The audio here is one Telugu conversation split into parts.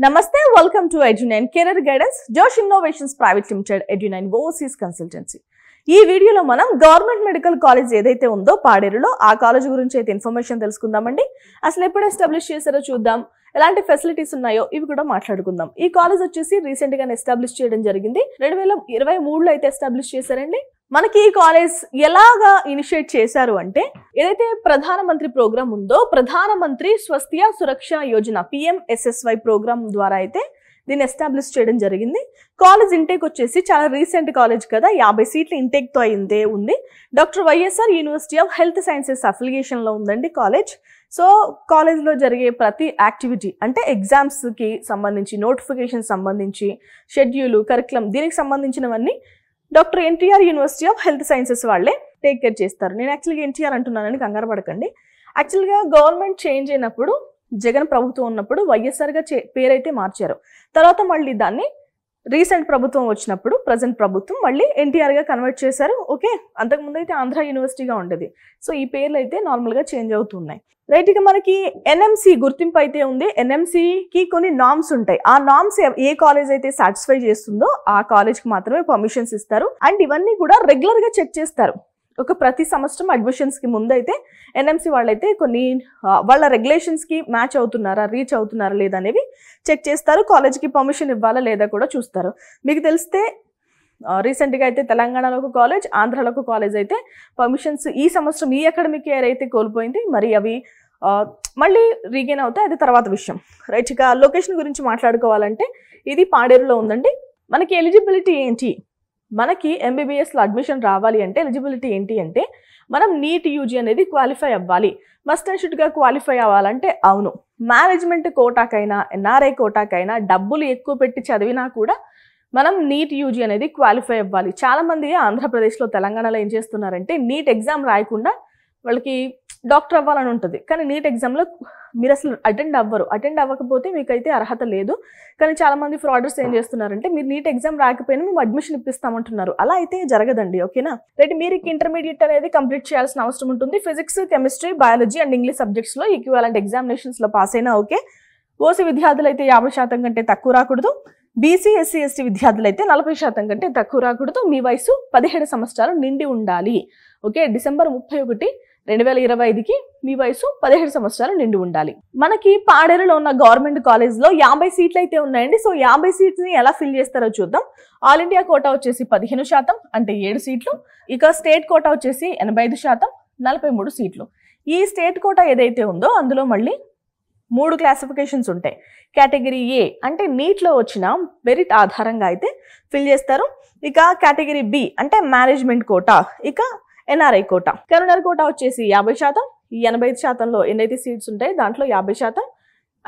Namaste, welcome to Edu9 Career Guidance, Josh Innovations Private Limited, Edu9 Overseas Consultancy. ఈ వీడియోలో మనం గవర్నమెంట్ మెడికల్ కాలేజ్ ఏదైతే ఉందో పాడేరులో ఆ కాలేజ్ గురించి అయితే ఇన్ఫర్మేషన్ తెలుసుకుందామండి. అసలు ఎప్పుడు ఎస్టాబ్లిష్ చేశారో చూద్దాం, ఎలాంటి ఫెసిలిటీస్ ఉన్నాయో ఇవి కూడా మాట్లాడుకుందాం. ఈ కాలేజ్ వచ్చేసి రీసెంట్ గా ఎస్టాబ్లిష్ చేయడం జరిగింది. 2023లో అయితే ఎస్టాబ్లిష్ చేశారండి. మనకి ఈ కాలేజ్ ఎలాగా ఇనిషియేట్ చేశారు అంటే, ఏదైతే ప్రధానమంత్రి ప్రోగ్రామ్ ఉందో ప్రధానమంత్రి స్వాస్థ్య సురక్ష యోజన PMSSY ప్రోగ్రామ్ ద్వారా అయితే దీన్ని ఎస్టాబ్లిష్ చేయడం జరిగింది. కాలేజ్ ఇంటేక్ వచ్చేసి చాలా రీసెంట్ కాలేజ్ కదా, 50 సీట్ల ఇంటేక్ తో అయిందే ఉంది. Doctor YSR university of health sciences affiliation లో ఉందండి కాలేజ్. సో కాలేజ్లో జరిగే ప్రతి యాక్టివిటీ అంటే ఎగ్జామ్స్ కి సంబంధించి, నోటిఫికేషన్ సంబంధించి, షెడ్యూల్, కరికులం దీనికి సంబంధించినవన్నీ doctor NTR university of health sciences వాళ్ళే టేక్ కేర్ చేస్తారు. నేను యాక్చువల్గా ఎన్టీఆర్ అంటున్నానని కంగారు పడకండి. యాక్చువల్గా గవర్నమెంట్ చేంజ్ అయినప్పుడు, జగన్ ప్రభుత్వం ఉన్నప్పుడు వైఎస్ఆర్గా పేరైతే మార్చారు. తర్వాత మళ్ళీ దాన్ని రీసెంట్ ప్రభుత్వం వచ్చినప్పుడు ప్రజెంట్ ప్రభుత్వం మళ్ళీ ఎన్టీఆర్గా కన్వర్ట్ చేశారు. ఓకే, అంతకుముందు అయితే ఆంధ్ర యూనివర్సిటీగా ఉండేది. సో ఈ పేర్లు అయితే నార్మల్గా చేంజ్ అవుతున్నాయి. రైట్, ఇక మనకి NMC గుర్తింపు అయితే ఉంది. NMCకి కొన్ని నామ్స్ ఉంటాయి. ఆ నామ్స్ ఏ కాలేజ్ అయితే సాటిస్ఫై చేస్తుందో ఆ కాలేజ్కి మాత్రమే పర్మిషన్స్ ఇస్తారు. అండ్ ఇవన్నీ కూడా రెగ్యులర్గా చెక్ చేస్తారు. ఒక ప్రతి సంవత్సరం అడ్మిషన్స్కి ముందు అయితే NMC వాళ్ళైతే కొన్ని వాళ్ళ రెగ్యులేషన్స్కి మ్యాచ్ అవుతున్నారా, రీచ్ అవుతున్నారా లేదా అనేవి చెక్ చేస్తారు. కాలేజ్కి పర్మిషన్ ఇవ్వాలా లేదా కూడా చూస్తారు. మీకు తెలిస్తే రీసెంట్గా అయితే తెలంగాణలో ఒక కాలేజ్, ఆంధ్రాలో ఒక కాలేజ్ అయితే పర్మిషన్స్ ఈ సంవత్సరం ఈ అకాడమిక్ ఇయర్ అయితే కోల్పోయింది. మరి అవి మళ్ళీ రీగెయిన్ అవుతాయి, అది తర్వాత విషయం. రైట్, ఇక లొకేషన్ గురించి మాట్లాడుకోవాలంటే ఇది పాడేరులో ఉందండి. మనకి ఎలిజిబిలిటీ ఏంటి, మనకి MBBSలో అడ్మిషన్ రావాలి అంటే ఎలిజిబిలిటీ ఏంటి అంటే, మనం నీట్ UG అనేది క్వాలిఫై అవ్వాలి. మస్ట్ అండ్ షుడ్గా క్వాలిఫై అవ్వాలంటే అవును, మేనేజ్మెంట్ కోటాకైనా NRI కోటాకైనా డబ్బులు ఎక్కువ పెట్టి చదివినా కూడా మనం నీట్ UG అనేది క్వాలిఫై అవ్వాలి. చాలామంది ఆంధ్రప్రదేశ్లో, తెలంగాణలో ఏం చేస్తున్నారంటే నీట్ ఎగ్జామ్ రాయకుండా వాళ్ళకి డాక్టర్ అవ్వాలని ఉంటుంది, కానీ నీట్ ఎగ్జామ్లో మీరు అసలు అటెండ్ అవ్వకపోతే మీకైతే అర్హత లేదు. కానీ చాలామంది ఫ్రాడర్స్ ఏం చేస్తున్నారంటే, మీరు నీట్ ఎగ్జామ్ రాకపోయినా మేము అడ్మిషన్ ఇప్పిస్తామంటున్నారు. అలా అయితే జరగదండి. ఓకేనా, రైట్. మీరు ఇంటర్మీడియట్ అనేది కంప్లీట్ చేయాల్సిన అవసరం ఉంటుంది. Physics, chemistry, biology and English సబ్జెక్ట్స్లో ఈక్వివాలెంట్ ఎగ్జామినేషన్స్లో పాస్ అయినా ఓకే. ఓసీ విద్యార్థులు అయితే 50% కంటే తక్కువ రాకూడదు. BC, SC, ST విద్యార్థులు అయితే 40% కంటే తక్కువ రాకూడదు. మీ వయసు 17 సంవత్సరాలు నిండి ఉండాలి. ఓకే, డిసెంబర్ 31, 2025కి మీ వయసు 17 సంవత్సరాలు నిండి ఉండాలి. మనకి పాడేరులో ఉన్న గవర్నమెంట్ కాలేజ్లో 50 సీట్లు అయితే ఉన్నాయండి. సో 50 సీట్స్ని ఎలా ఫిల్ చేస్తారో చూద్దాం. ఆల్ ఇండియా కోటా వచ్చేసి 15% అంటే 7 సీట్లు. ఇక స్టేట్ కోటా వచ్చేసి 85%, 43 సీట్లు. ఈ స్టేట్ కోటా ఏదైతే ఉందో అందులో మళ్ళీ 3 క్లాసిఫికేషన్స్ ఉంటాయి. కేటగిరీ A అంటే నీట్లో వచ్చిన మెరిట్ ఆధారంగా అయితే ఫిల్ చేస్తారు. ఇక కేటగిరీ B అంటే మేనేజ్మెంట్ కోటా, ఇక NRI కోటా. కరీంనగర్ కోటా వచ్చేసి 50%. ఈ 85%లో ఎన్నైతే సీట్స్ ఉంటాయి దాంట్లో 50%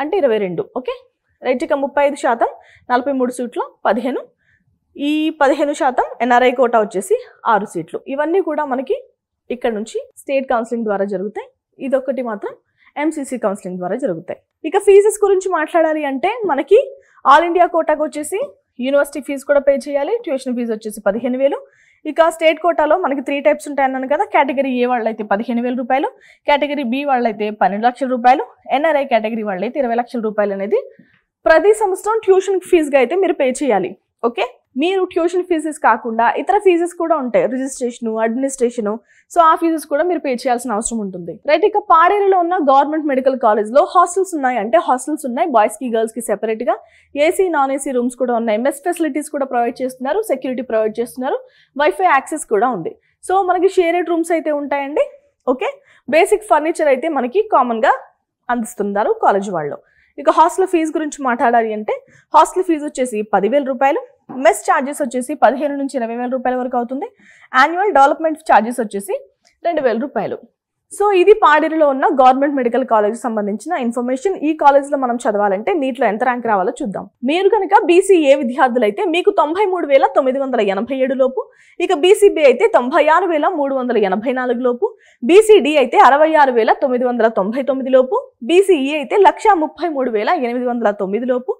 అంటే 22. Okay, right. ఇక 35%, 43 సీట్లు 15. ఈ 15% NRI కోటా వచ్చేసి 6 సీట్లు. ఇవన్నీ కూడా మనకి ఇక్కడ నుంచి స్టేట్ కౌన్సిలింగ్ ద్వారా జరుగుతాయి. ఇదొకటి మాత్రం MCC కౌన్సిలింగ్ ద్వారా జరుగుతాయి. ఇక ఫీజెస్ గురించి మాట్లాడాలి అంటే, మనకి ఆల్ ఇండియా కోటాకు వచ్చేసి యూనివర్సిటీ ఫీజు కూడా పే చేయాలి. ట్యూషన్ ఫీజు వచ్చేసి 15,000. ఇక స్టేట్ కోటాలో మనకి 3 టైప్స్ ఉంటాయన్నాను కదా. కేటగిరీ A వాళ్ళైతే 15,000 రూపాయలు, కేటగిరీ B వాళ్ళైతే 12 లక్షల రూపాయలు, NRI కేటగిరీ వాళ్ళైతే 20 లక్షల రూపాయలు అనేది ప్రతి సంవత్సరం ట్యూషన్ ఫీజుగా అయితే మీరు పే చేయాలి. ఓకే, మీరు ట్యూషన్ ఫీజెస్ కాకుండా ఇతర ఫీజెస్ కూడా ఉంటాయి, రిజిస్ట్రేషను, అడ్మినిస్ట్రేషను. సో ఆ ఫీజెస్ కూడా మీరు పే చేయాల్సిన అవసరం ఉంటుంది. రైట్, ఇక పాడేరులో ఉన్న గవర్నమెంట్ మెడికల్ కాలేజ్లో హాస్టల్స్ ఉన్నాయి అంటే హాస్టల్స్ ఉన్నాయి. బాయ్స్కి, గర్ల్స్కి సెపరేట్గా AC, నాన్ AC రూమ్స్ కూడా ఉన్నాయి. మెస్ ఫెసిలిటీస్ కూడా ప్రొవైడ్ చేస్తున్నారు, సెక్యూరిటీ ప్రొవైడ్ చేస్తున్నారు, వైఫై యాక్సెస్ కూడా ఉంది. సో మనకి షేరెడ్ రూమ్స్ అయితే ఉంటాయండి. ఓకే, బేసిక్ ఫర్నిచర్ అయితే మనకి కామన్గా అందిస్తున్నారు కాలేజ్ వాళ్ళు. ఇక హాస్టల్ ఫీజు గురించి మాట్లాడాలి అంటే, హాస్టల్ ఫీజు వచ్చేసి 10,000 రూపాయలు. మెస్ ఛార్జెస్ వచ్చేసి 15 నుంచి 20,000 రూపాయల వరకు అవుతుంది. యాన్యువల్ డెవలప్మెంట్ ఛార్జెస్ వచ్చేసి 2,000 రూపాయలు. సో ఇది పాడేరులో ఉన్న గవర్నమెంట్ మెడికల్ కాలేజ్ సంబంధించిన ఇన్ఫర్మేషన్. ఈ కాలేజ్లో మనం చదవాలంటే నీట్లో ఎంత ర్యాంక్ రావాలో చూద్దాం. మీరు కనుక BCA విద్యార్థులు అయితే మీకు 93,987 లోపు, ఇక BCB అయితే 96,384 లోపు, BCD అయితే 66,999 లోపు, BCE అయితే 1,33,809 లోపు,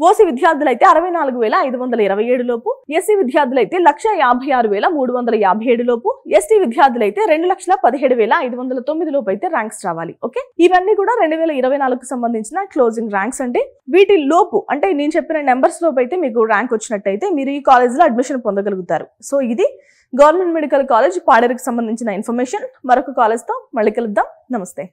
OC విద్యార్థులు అయితే 64,527 లోపు, SC విద్యార్థులు అయితే 1,56,357 లోపు, ST విద్యార్థులు అయితే 2,17,590 9 లోపు అయితే ర్యాంక్స్ రావాలి. ఓకే, ఇవన్నీ కూడా 2024కు సంబంధించిన క్లోజింగ్ ర్యాంక్స్ అండి. వీటి లోపు అంటే నేను చెప్పిన నెంబర్స్ లోపు అయితే మీకు ర్యాంక్ వచ్చినట్టయితే మీరు ఈ కాలేజ్ లో అడ్మిషన్ పొందగలుగుతారు. సో ఇది గవర్నమెంట్ మెడికల్ కాలేజ్ పాడేరుకి సంబంధించిన ఇన్ఫర్మేషన్. మరొక కాలేజ్ తో మళ్ళీ కలుద్దాం. నమస్తే.